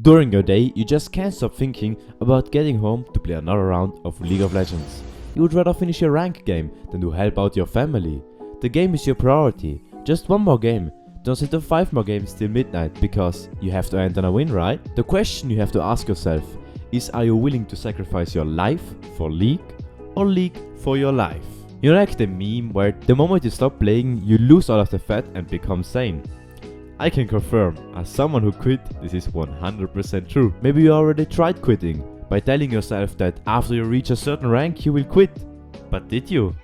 During your day, you just can't stop thinking about getting home to play another round of League of Legends. You would rather finish your rank game than to help out your family. The game is your priority. Just one more game. Don't sit on 5 more games till midnight because you have to end on a win, right? The question you have to ask yourself is, are you willing to sacrifice your life for League or League for your life? You know, like the meme where the moment you stop playing you lose all of the fat and become sane. I can confirm, as someone who quit, this is 100% true. Maybe you already tried quitting by telling yourself that after you reach a certain rank you will quit. But did you?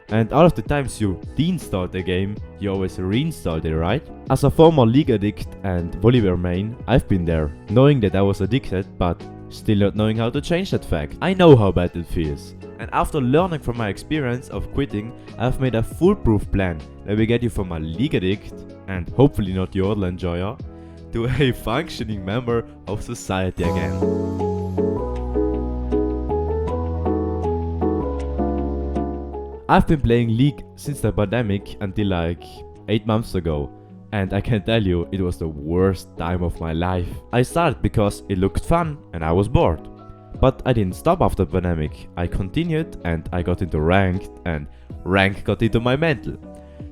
And all of the times you deinstalled the game, you always reinstalled it, right? As a former League addict and Volibear main, I've been there, knowing that I was addicted but still not knowing how to change that fact. I know how bad it feels. And after learning from my experience of quitting, I've made a foolproof plan that will get you from a League addict, and hopefully not yodel enjoyer, to a functioning member of society again. I've been playing League since the pandemic until like 8 months ago, and I can tell you it was the worst time of my life. I started because it looked fun and I was bored. But I didn't stop after the pandemic. I continued and I got into ranked, and rank got into my mental.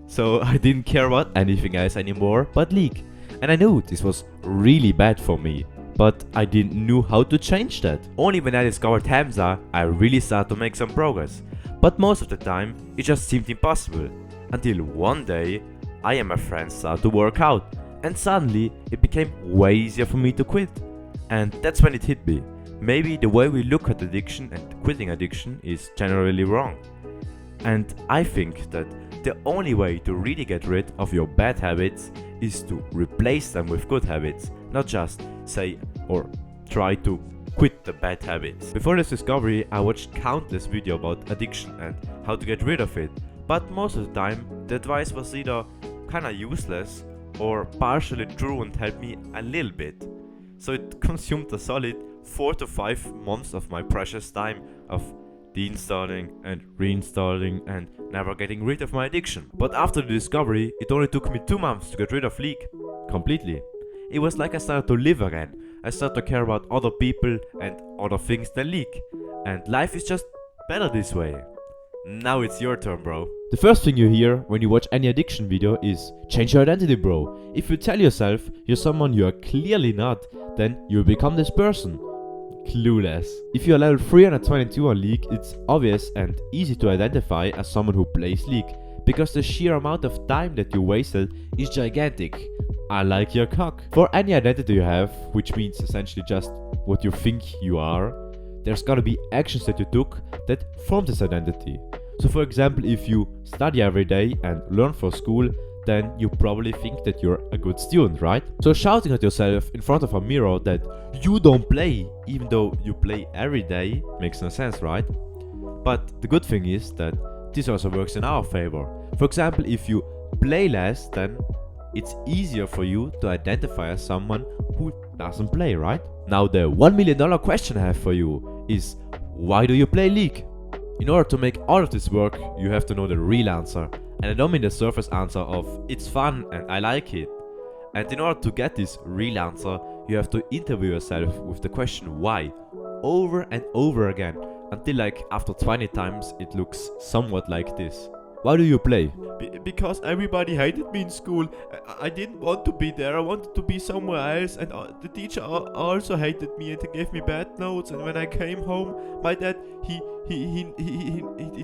So I didn't care about anything else anymore but League. And I knew this was really bad for me, but I didn't know how to change that. Only when I discovered Hamza, I really started to make some progress. But most of the time, it just seemed impossible. Until one day, I and my friends started to work out, and suddenly it became way easier for me to quit. And that's when it hit me. Maybe the way we look at addiction and quitting addiction is generally wrong. And I think that the only way to really get rid of your bad habits is to replace them with good habits, not just say or try to quit the bad habits. Before this discovery, I watched countless videos about addiction and how to get rid of it, but most of the time the advice was either kinda useless or partially true and helped me a little bit. So it consumed a solid 4 to 5 months of my precious time of deinstalling and reinstalling and never getting rid of my addiction. But after the discovery, it only took me 2 months to get rid of League. Completely. It was like I started to live again. I started to care about other people and other things than League. And life is just better this way. Now it's your turn, bro. The first thing you hear when you watch any addiction video is, change your identity, bro. If you tell yourself you're someone you are clearly not, then you'll become this person. Clueless. If you're level 322 on League, it's obvious and easy to identify as someone who plays League, because the sheer amount of time that you wasted is gigantic. I like your cock. For any identity you have, which means essentially just what you think you are, there's gotta be actions that you took that form this identity. So for example, if you study every day and learn for school, then you probably think that you're a good student, right? So shouting at yourself in front of a mirror that you don't play, even though you play every day, makes no sense, right? But the good thing is that this also works in our favor. For example, if you play less, then it's easier for you to identify as someone who doesn't play, right? Now the $1 million question I have for you is, why do you play League? In order to make all of this work, you have to know the real answer. And I don't mean the surface answer of, it's fun and I like it. And in order to get this real answer, you have to interview yourself with the question why, over and over again, until like after 20 times it looks somewhat like this. Why do you play? Because everybody hated me in school. I didn't want to be there. I wanted to be somewhere else, and the teacher also hated me and he gave me bad notes. And when I came home, my dad he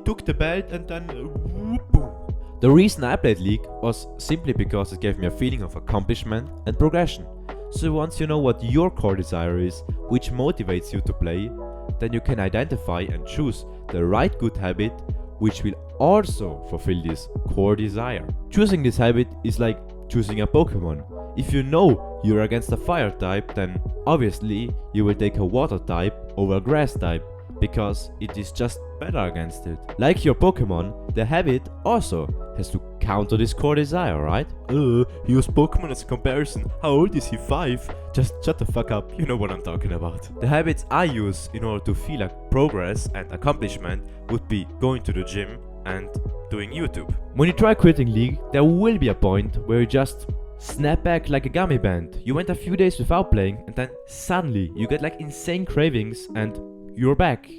took the belt and then boom. The reason I played League was simply because it gave me a feeling of accomplishment and progression. So once you know what your core desire is, which motivates you to play, then you can identify and choose the right good habit which will also fulfill this core desire. Choosing this habit is like choosing a Pokemon. If you know you're against a fire type, then obviously you will take a water type over a grass type, because it is just better against it. Like your Pokemon, the habit also has to counter this core desire, right? He used Pokemon as a comparison. How old is he? 5? Just shut the fuck up, you know what I'm talking about. The habits I use in order to feel like progress and accomplishment would be going to the gym and doing YouTube. When you try quitting League, there will be a point where you just snap back like a gummy band. You went a few days without playing and then suddenly you get like insane cravings and you're back.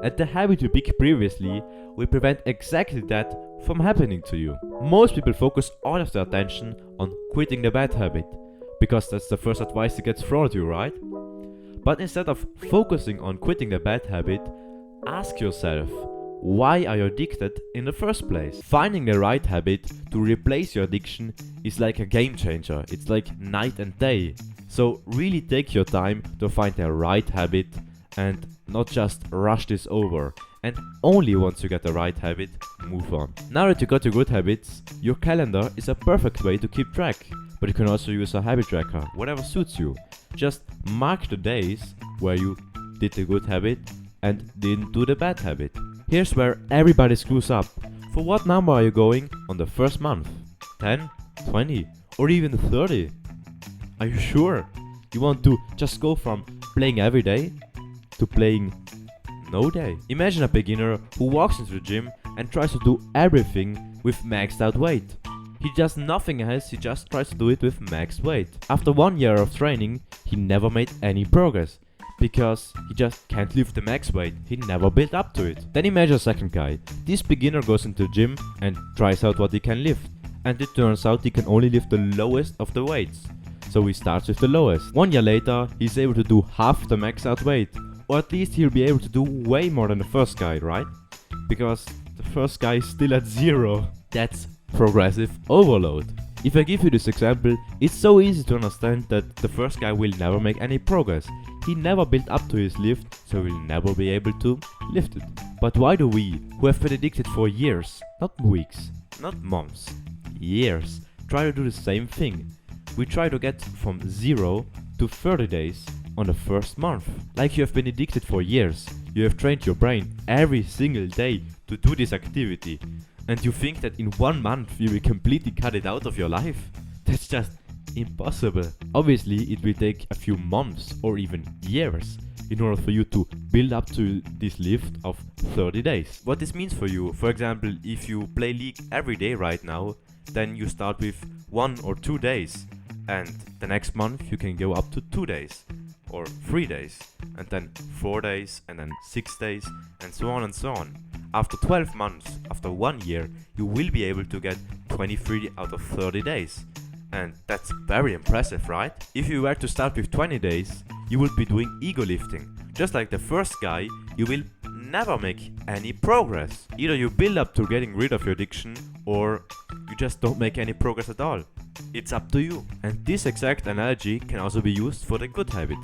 And the habit you picked previously will prevent exactly that from happening to you. Most people focus all of their attention on quitting the bad habit, because that's the first advice that gets thrown at you, right? But instead of focusing on quitting the bad habit, ask yourself, why are you addicted in the first place? Finding the right habit to replace your addiction is like a game changer. It's like night and day. So really take your time to find the right habit and not just rush this over. And only once you get the right habit, move on. Now that you got your good habits, your calendar is a perfect way to keep track. But you can also use a habit tracker, whatever suits you. Just mark the days where you did the good habit and didn't do the bad habit. Here's where everybody screws up. For what number are you going on the first month? 10, 20, or even 30? Are you sure? You want to just go from playing every day to playing no day? Imagine a beginner who walks into the gym and tries to do everything with maxed out weight. He does nothing else, he just tries to do it with max weight. After 1 year of training, he never made any progress, because he just can't lift the max weight, he never built up to it. Then imagine a second guy. This beginner goes into the gym and tries out what he can lift, and it turns out he can only lift the lowest of the weights. So he starts with the lowest. 1 year later, he's able to do half the max out weight, or at least he'll be able to do way more than the first guy, right? Because the first guy is still at 0. That's progressive overload. If I give you this example, it's so easy to understand that the first guy will never make any progress. He never built up to his lift, so he'll never be able to lift it. But why do we, who have been addicted for years, not weeks, not months, years, try to do the same thing? We try to get from 0 to 30 days on the first month. Like you have been addicted for years, you have trained your brain every single day to do this activity. And you think that in 1 month you will completely cut it out of your life? That's just impossible. Obviously it will take a few months or even years in order for you to build up to this lift of 30 days. What this means for you, for example, if you play League every day right now, then you start with 1 or 2 days, and the next month you can go up to 2 days or 3 days, and then 4 days, and then 6 days, and so on and so on. After 12 months, after 1 year, you will be able to get 23 out of 30 days. And that's very impressive, right? If you were to start with 20 days, you would be doing ego lifting. Just like the first guy, you will never make any progress. Either you build up to getting rid of your addiction, or you just don't make any progress at all. It's up to you. And this exact analogy can also be used for the good habit.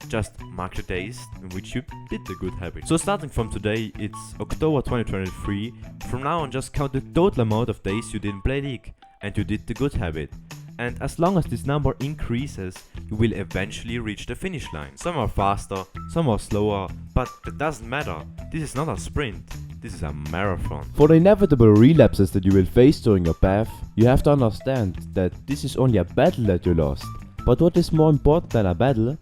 Just mark the days in which you did the good habit. So starting from today, it's October 2023. From now on, just count the total amount of days you didn't play League and you did the good habit. And as long as this number increases, you will eventually reach the finish line. Some are faster, some are slower, but that doesn't matter. This is not a sprint, this is a marathon. For the inevitable relapses that you will face during your path, you have to understand that this is only a battle that you lost. But what is more important than a battle?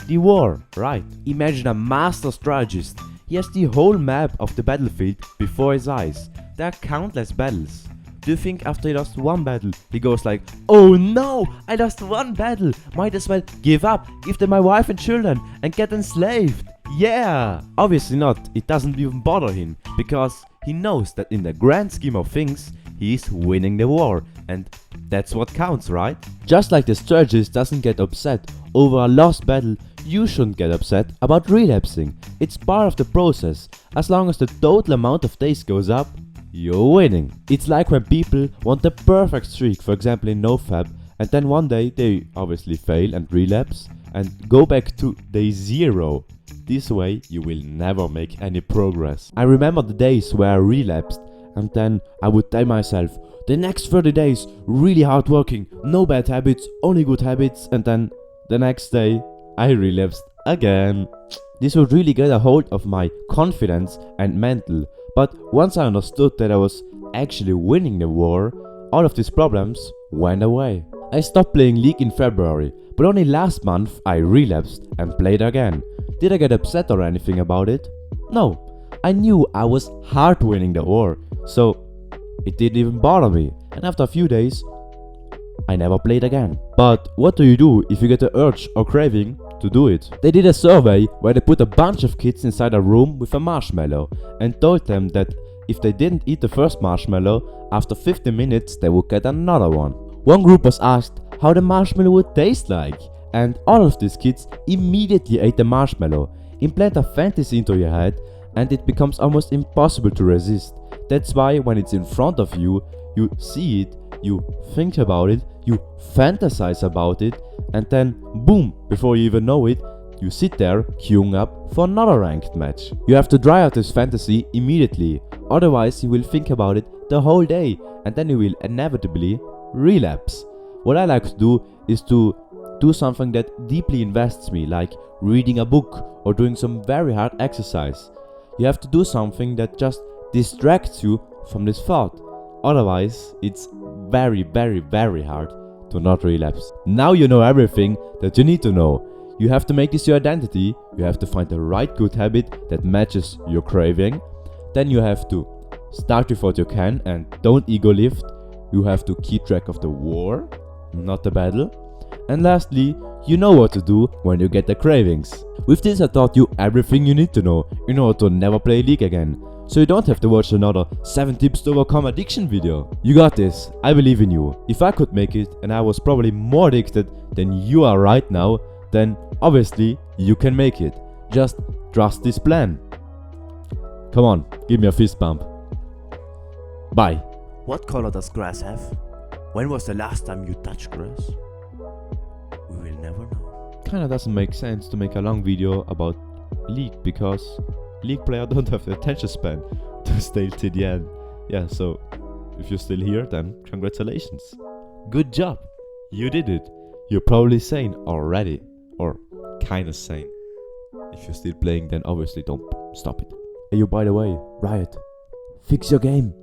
The war, right? Imagine a master strategist. He has the whole map of the battlefield before his eyes. There are countless battles. Do you think after he lost one battle, he goes like, "Oh no, I lost one battle, might as well give up, give them my wife and children and get enslaved"? Yeah! Obviously not, it doesn't even bother him, because he knows that in the grand scheme of things, he's winning the war, and that's what counts, right? Just like the strategist doesn't get upset over a lost battle, you shouldn't get upset about relapsing. It's part of the process. As long as the total amount of days goes up, you're winning. It's like when people want the perfect streak, for example in NoFap, and then one day they obviously fail and relapse and go back to day 0. This way you will never make any progress. I remember the days where I relapsed, and then I would tell myself, the next 30 days, really hard working, no bad habits, only good habits, and then the next day I relapsed again. This would really get a hold of my confidence and mental, but once I understood that I was actually winning the war, all of these problems went away. I stopped playing League in February, but only last month I relapsed and played again. Did I get upset or anything about it? No. I knew I was hard winning the war, so it didn't even bother me. And after a few days, I never played again. But what do you do if you get the urge or craving to do it? They did a survey where they put a bunch of kids inside a room with a marshmallow and told them that if they didn't eat the first marshmallow, after 15 minutes they would get another one. One group was asked how the marshmallow would taste like, and all of these kids immediately ate the marshmallow. Implant a fantasy into your head and it becomes almost impossible to resist. That's why when it's in front of you, you see it, you think about it, you fantasize about it, and then boom, before you even know it, you sit there queuing up for another ranked match. You have to dry out this fantasy immediately, otherwise you will think about it the whole day and then you will inevitably relapse. What I like to do is to do something that deeply invests me, like reading a book or doing some very hard exercise. You have to do something that just distracts you from this thought. Otherwise, it's very, very, very hard to not relapse. Now you know everything that you need to know. You have to make this your identity. You have to find the right good habit that matches your craving. Then you have to start with what you can and don't ego lift. You have to keep track of the war, not the battle. And lastly, you know what to do when you get the cravings. With this I taught you everything you need to know in order to never play League again. So you don't have to watch another 7 tips to overcome addiction video. You got this, I believe in you. If I could make it and I was probably more addicted than you are right now, then obviously you can make it. Just trust this plan. Come on, give me a fist bump. Bye. What color does grass have? When was the last time you touched grass? We will never know. Kinda doesn't make sense to make a long video about League because League players don't have the attention span to stay till the end. Yeah, so if you're still here, then congratulations. Good job. You did it. You're probably sane already. Or kinda sane. If you're still playing, then obviously don't stop it. Hey you, by the way, Riot, fix your game.